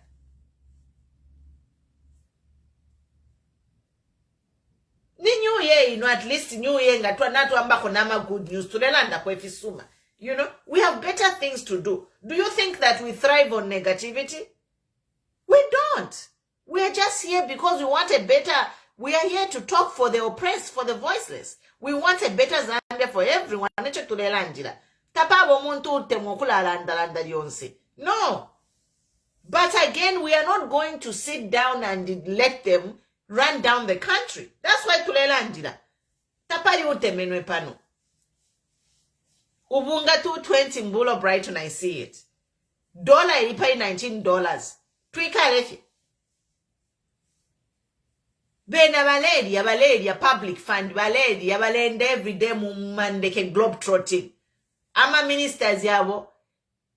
Ni new year, you know, at least new year ngatwa natu ambako nama good news tulelanda kwa efisuma. You know, we have better things to do. Do you think that we thrive on negativity? We don't. We are just here because we want a better We are here to talk for the oppressed, for the voiceless. We want a better Zambia for everyone. No. But again, we are not going to sit down and let them run down the country. That's why tulelandira. Tapali utemenwe pano. Ubunga 220 Mbulo Brighton, I see it. Dollar ipai $19. Twika lefi. Bena Valeria, public fund, Valeria, Valende every day mumandeke globe trotting. Ama ministers yabo.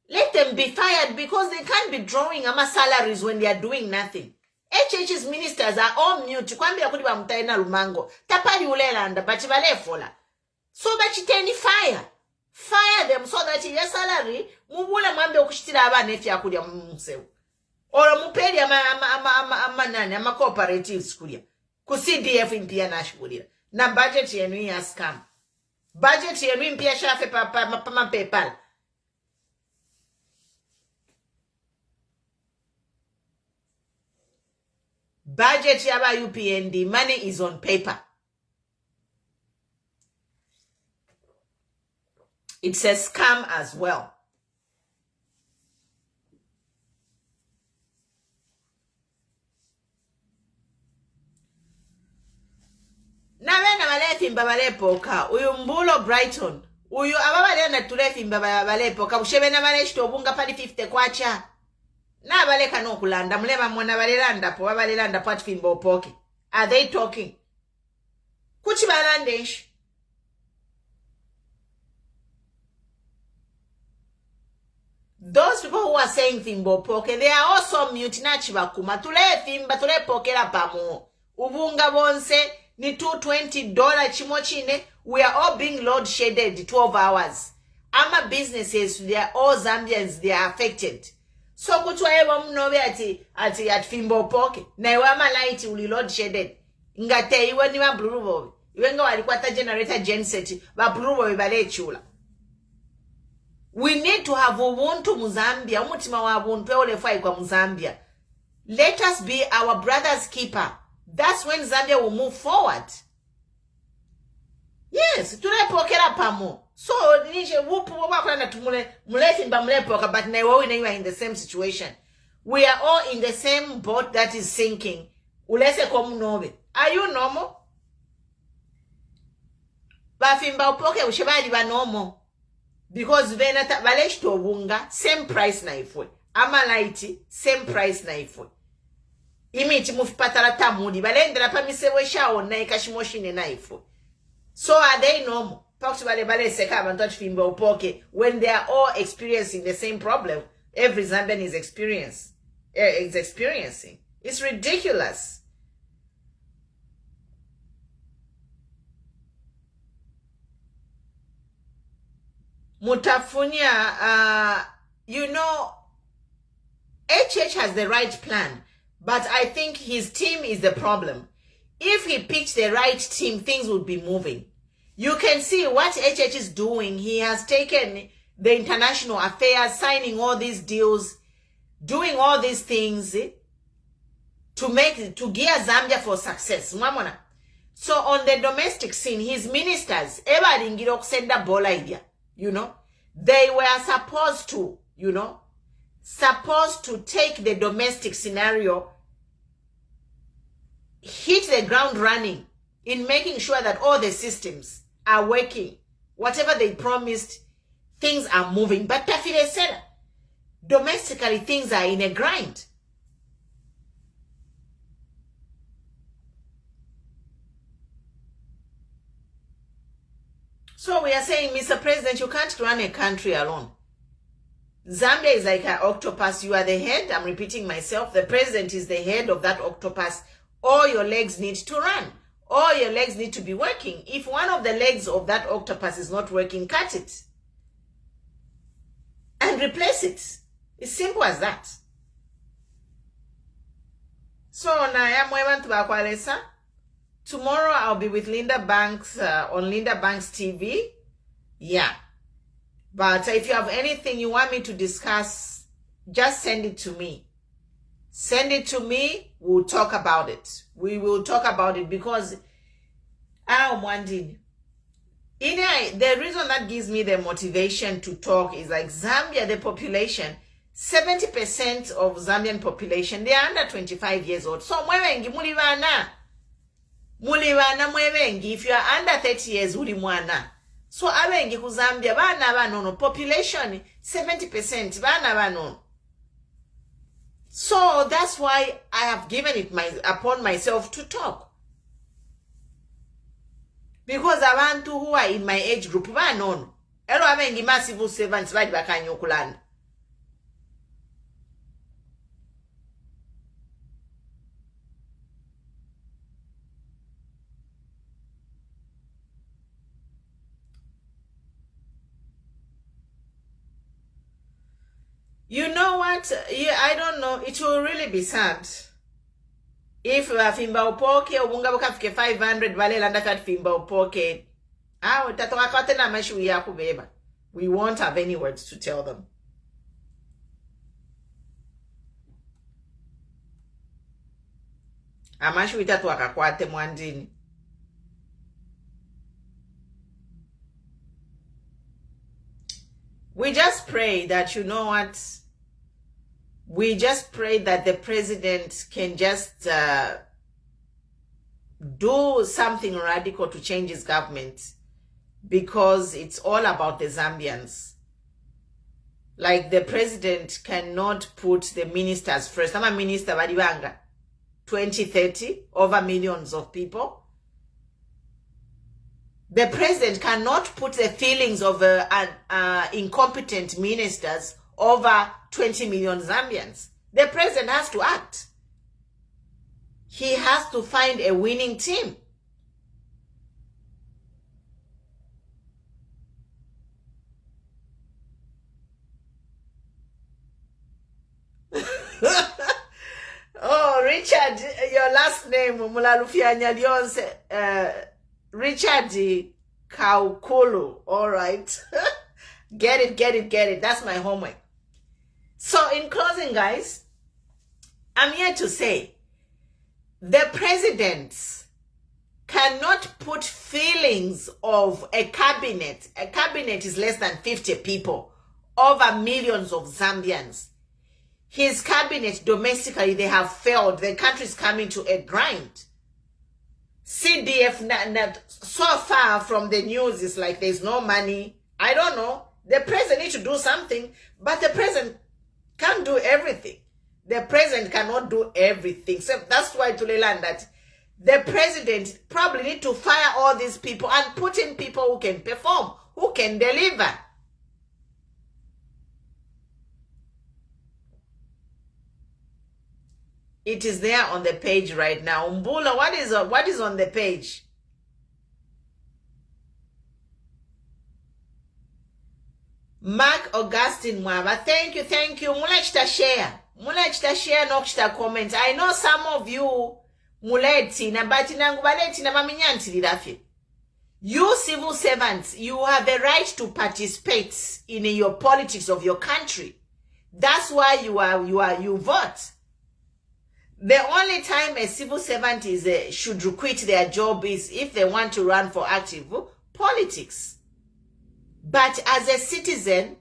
Let them be fired because they can't be drawing ama salaries when they are doing nothing. HH's ministers are all mute. Kwambia kuli bamutaina lumango. Tapali ulelanda, bachi vale fola. So bachi teni fire. Fire them so that your salary, mubula mwambe ukushitira abane efi akulia msewu. Ora mupeli ama cooperatives kulia. Ku CDF impia nashukulia. Na budget yenu ya scam. Budget yenu impia shafe pa PayPal. Budget yaba UPND, money is on paper. It's a scam as well. Nawe na malefimba balepoka, uyu Mbulo Brighton, uyu ababale na tulefimba balepoka, ushebe na maleshito obunga pali 50 kwacha. Na baleka no kulanda, muleba mwana balelanda po, babalelanda po atifimba opoke. Are they talking? Kuchi balandesh? Those people who are saying fimbo poke, they are also mute na chibakuma. Tule fimba, tule poke la pamo. Ubunga bonse, ni $220 chimochine. We are all being load shaded 12 hours. Ama businesses, they are all Zambians, they are affected. So kuchwa ewa mnobe ati fimbo poke. Na iwa malaiti uli load shaded. Ngate iwa ni wa blurubo. Iwe nga walikwata generator genset. Wa blurubo ibale chula. We need to have ubuntu Muzambia. Umutima wa ubuntu eole fai kwa Muzambia. Let us be our brother's keeper. That's when Zambia will move forward. Yes, tulepokera pamo. So, nishe wupu wabakula na tumule mulefimba mulepoka, but na iwawi na you are in the same situation. We are all in the same boat that is sinking. Ulese komunobe. Are you normal? Bafimba upoke ushebali ba normal. Because venata valeshto obunga, same price na ifwe. Amalaiti, same price na ifwe. Imiti mufipatala tamudi, balendela pa misewe shao na ikashimoshine na ifwe. So are they normal? When they are all experiencing the same problem every Zambian is experiencing. It's ridiculous. Mutafunya, you know, HH has the right plan, but I think his team is the problem. If he picked the right team, things would be moving. You can see what HH is doing. He has taken the international affairs, signing all these deals, doing all these things to gear Zambia for success. So on the domestic scene, his ministers, you know, they were supposed to, take the domestic scenario, hit the ground running in making sure that all the systems are working. Whatever they promised, things are moving. But Tafile said, domestically, things are in a grind. So we are saying, Mr. President, you can't run a country alone. Zambia is like an octopus. You are the head. I'm repeating myself. The president is the head of that octopus. All your legs need to run. All your legs need to be working. If one of the legs of that octopus is not working, cut it. And replace it. It's simple as that. So, tomorrow I'll be with Linda Banks on Linda Banks TV. Yeah. But if you have anything you want me to discuss, just send it to me. Send it to me. We'll talk about it. We will talk about it because I'm wondering. The reason that gives me the motivation to talk is like Zambia, the population, 70% of Zambian population, they are under 25 years old. So mwevengi mulivana mwevengi. If you are under 30 years, uli mwana. So avengi ku Zambia, bana banono. Population, 70%, bana banono. So that's why I have given it upon myself to talk. Because abantu who are in my age group, banono. Elo avengi ma civil servants, badi bakanyokulana. You know what? Yeah, I don't know. It will really be sad. If fimba upoke, ubunga bukafike 500, vale landa kat fimba upoke. Tatoka kate na mashu ya kubeba. We won't have any words to tell them. Amashu itatu akakwate mwandini. We just pray that, you know what, we just pray that the president can just do something radical to change his government, because it's all about the Zambians. Like, the president cannot put the ministers first. I'm a minister, Badibanga, 2030, over millions of people. The president cannot put the feelings of incompetent ministers over 20 million Zambians. The president has to act. He has to find a winning team. Oh, Richard, your last name, Mulalufianya Lyonse, Richard Kaukulu. All right. Get it. That's my homework. So in closing, guys, I'm here to say the president cannot put feelings of a cabinet. A cabinet is less than 50 people, over millions of Zambians. His cabinet domestically, they have failed. The country is coming to a grind. CDF, so far from the news, is like there's no money. I don't know. The president needs to do something, but the president can't do everything. The president cannot do everything. So that's why to learn that the president probably need to fire all these people and put in people who can perform, who can deliver. It is there on the page right now. Mbula, what is on the page? Mark Augustine Mwaba, thank you. Mulechita share, no comment. I know some of you muleti na bati nangu baleti na maminyanti lidafi. You civil servants, you have a right to participate in your politics of your country. That's why you vote. The only time a civil servant should quit their job is if they want to run for active politics. But as a citizen,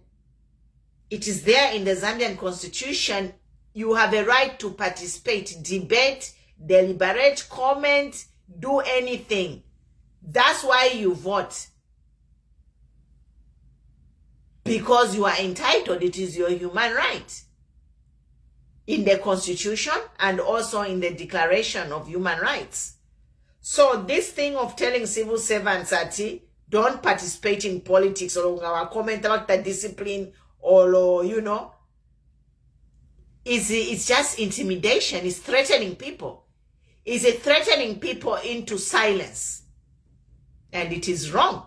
it is there in the Zambian constitution, you have a right to participate, debate, deliberate, comment, do anything. That's why you vote. Because you are entitled, it is your human right. In the Constitution and also in the Declaration of Human Rights. So this thing of telling civil servants that don't participate in politics or comment about the discipline or you know, it's just intimidation. It's threatening people. It's threatening people into silence. And it is wrong.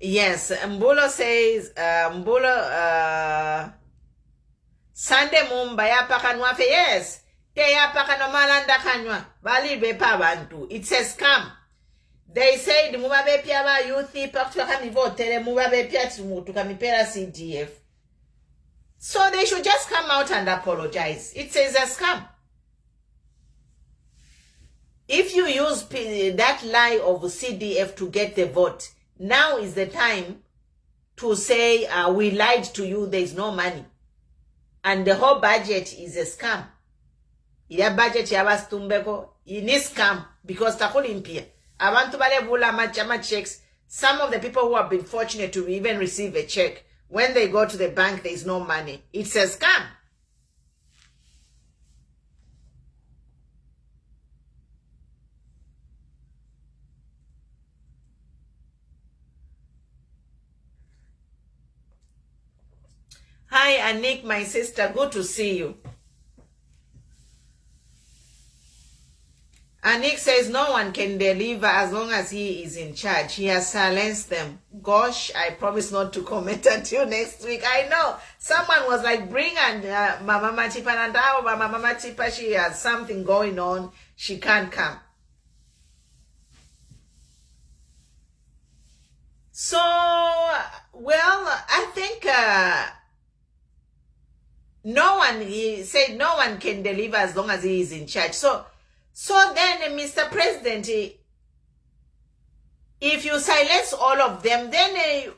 Yes, Mbulo says, Sunday mumba ya pakanwa fe, yes. Te ya pakano malanda kanwa. Bali bepa bantu. It's a scam. They said mubabe pia ba youth pakutwa kamivotere mubabe pia tukamipera CDF. So they should just come out and apologize. It says a scam. If you use that lie of CDF to get the vote, now is the time to say we lied to you, there is no money. And the whole budget is a scam. Ila budget yabastumbeko ini scam because takulimpia. Abantu balebula machama checks. Some of the people who have been fortunate to even receive a check, when they go to the bank, there is no money. It's a scam. Hi, Anik, my sister. Good to see you. Anik says no one can deliver as long as he is in charge. He has silenced them. Gosh, I promise not to comment until next week. I know. Someone was like, bring and Mama Matipa and Mama Matipa, she has something going on. She can't come. So, well, I think he said no one can deliver as long as he is in charge. So then, Mr. President, if you silence all of them, then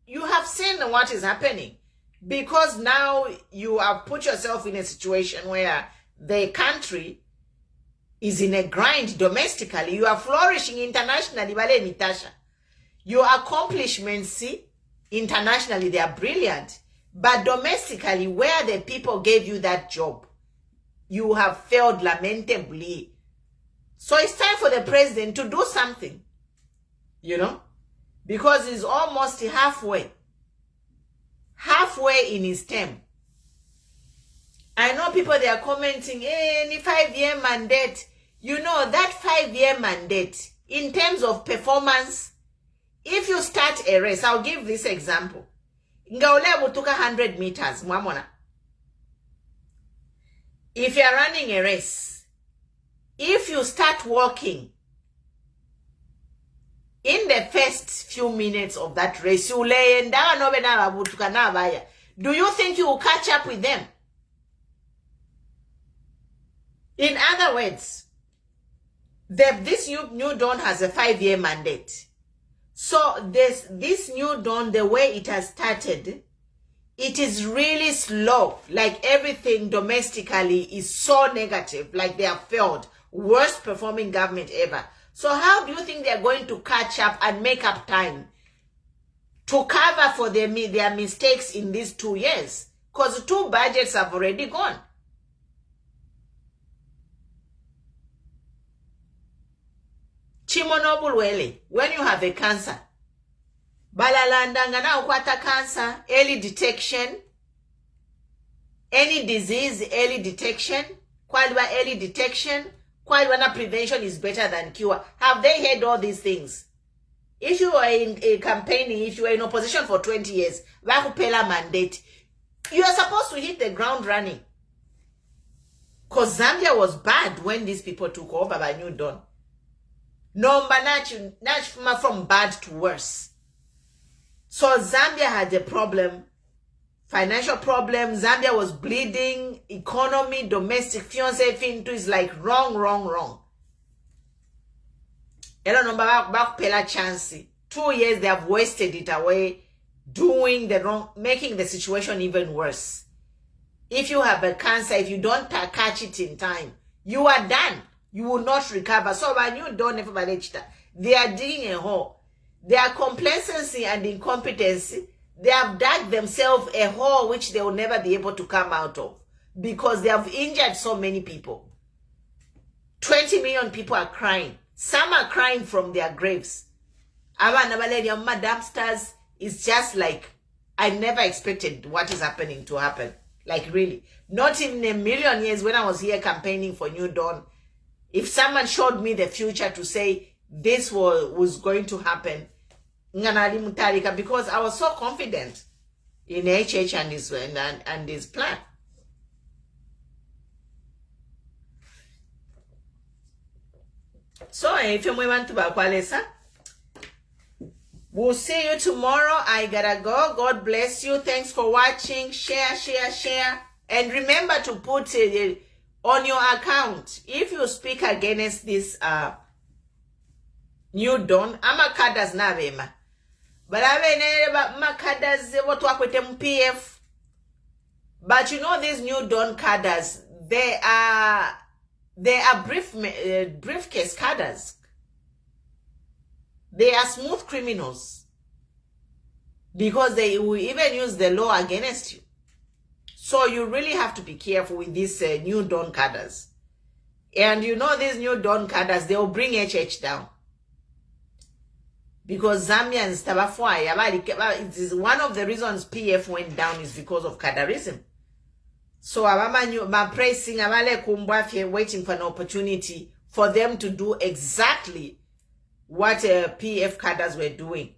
you have seen what is happening. Because now you have put yourself in a situation where the country is in a grind domestically. You are flourishing internationally, Bale Nitasha. Your accomplishments, internationally, they are brilliant. But domestically, where the people gave you that job, you have failed lamentably. So it's time for the president to do something, you know, because he's almost halfway in his term. I know people, they are commenting, any 5-year mandate. You know, that 5-year mandate, in terms of performance, if you start a race, I'll give this example. Ngaule butuka 100 meters, mwamona. If you're running a race, if you start walking, in the first few minutes of that race, do you think you will catch up with them? In other words, this new dawn has a 5-year mandate. So this new dawn, the way it has started, it is really slow. Like everything domestically is so negative. Like they have failed. Worst performing government ever. So how do you think they're going to catch up and make up time to cover for their mistakes in these 2 years? Because 2 budgets have already gone. Chimonobulwele, when you have a cancer, balalandanga na ukwata cancer, early detection, any disease, early detection, kwaliwa early detection, kwaliwa prevention is better than cure. Have they heard all these things? If you are in a campaigning, if you are in opposition for 20 years, vakupela mandate, you are supposed to hit the ground running. Because Zambia was bad when these people took over by New Dawn. No, but not from bad to worse. So Zambia had a problem, financial problem. Zambia was bleeding, economy, domestic, fiancé, fin is like wrong. I don't know about Pela chance. 2 years they have wasted it away, doing the wrong, making the situation even worse. If you have a cancer, if you don't catch it in time, you are done. You will not recover. So when you don't ever manage that, they are digging a hole. Their complacency and incompetency, they have dug themselves a hole which they will never be able to come out of because they have injured so many people. 20 million people are crying. Some are crying from their graves. Madam Stars is just like, I never expected what is happening to happen. Like really. Not in a million years when I was here campaigning for New Dawn. If someone showed me the future to say this was going to happen, because I was so confident in HH and his plan. So if you want to bakwalesa, we'll see you tomorrow. I gotta go. God bless you. Thanks for watching. Share, share, share. And remember to put it on your account. If you speak against this new dawn, amakadas na vema. But makadas what work with MPF. But you know these new dawn cadres, they are briefcase cadres. They are smooth criminals because they will even use the law against you. So you really have to be careful with these new dawn cadres. And you know these new dawn cadres, they will bring HH down. Because Zambians, it is one of the reasons PF went down is because of cadarism. So I'm pressing, waiting for an opportunity for them to do exactly what PF cadres were doing.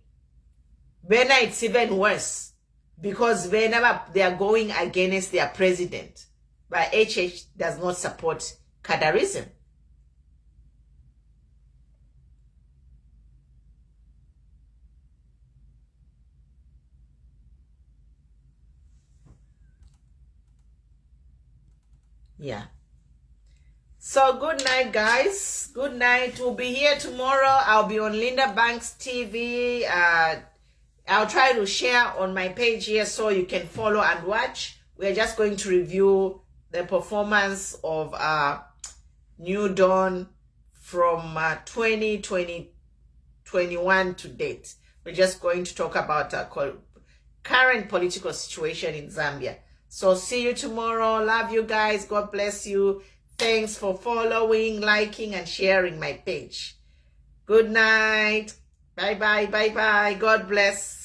Then it's even worse because whenever they are going against their president, but HH does not support cadarism. Yeah. So good night, guys. Good night. We'll be here tomorrow. I'll be on Linda Banks TV. I'll try to share on my page here so you can follow and watch. We're just going to review the performance of New Dawn from 2021 to date. We're just going to talk about current political situation in Zambia. So see you tomorrow. Love you guys. God bless you. Thanks for following, liking, and sharing my page. Good night. Bye-bye. Bye-bye. God bless.